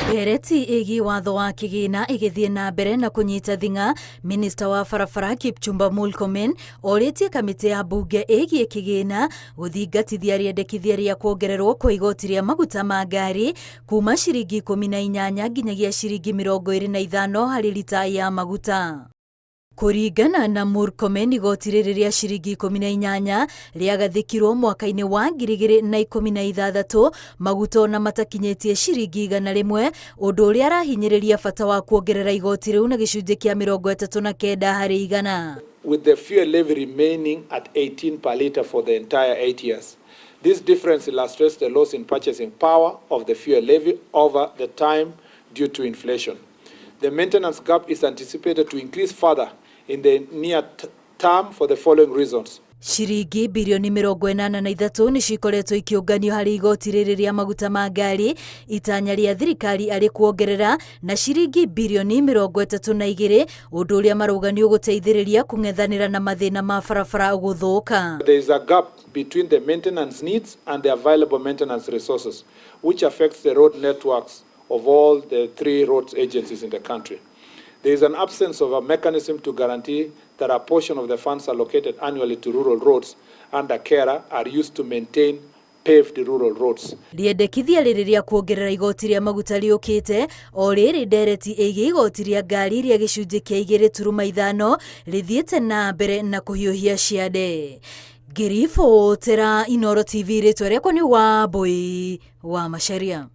Ndereti ĩgiĩ watho wa kĩgĩna ĩgĩthiĩ na mbere na kũnyita thing'a, Minista wa barabara Kipchumba Murkomen orĩtie kamĩtĩ ya mbunge ĩgiĩ kĩgĩna gũthingatithia rĩendekithia rĩa kuongererwo kwa igoti rĩa maguta ma ngari kuma ciringi 18 nginyagia ciringi 25 harĩ lita ya maguta. Kũringana na Murkomen, igoti rĩrĩ rĩa ciringi 18 rĩagathĩkirwo mwaka-inĩ wa 2016 maguta ona matakinyĩtie ciringi 100, ũndũ ũrĩa arahinyĩrĩria bata wa kuongerera igoti rĩu na gĩcunjĩ kĩa 39 harĩ 100. With the fuel levy remaining at 18 per litre for the entire 8 years. This difference illustrates the loss in purchasing power of the fuel levy over the time due to inflation. The maintenance gap is anticipated to increase further in the near term for the following reasons. Ciringi birioni 83 nĩ cikoretwo ikĩũnganio harĩ igoti rĩrĩ rĩa maguta ma ngari, itanya rĩa thirikari arĩ kuongerera na ciringi birioni 32, ũndũ ũrĩa marauganio gũteithĩrĩria kũng'ethanĩra na mathĩna ma barabara gũthũka. There is a gap between the maintenance needs and the available maintenance resources, which affects the road networks of all the 3 roads agencies in the country. There is an absence of a mechanism to guarantee that a portion of the funds allocated annually to rural roads under KERA are used to maintain paved rural roads. Rĩendekithia rĩrĩ rĩa kuongerera igoti rĩa maguta rĩũkĩte, o rĩrĩ ndereti ĩgiĩ igoti rĩa ngari rĩa gĩcunjĩ kĩa 2.5 rĩthiĩte na mbere na kũhiũhia ciande. Ngĩribotera Inooro TV, rĩtwa rĩakwa nĩ Wambui wa Macharia.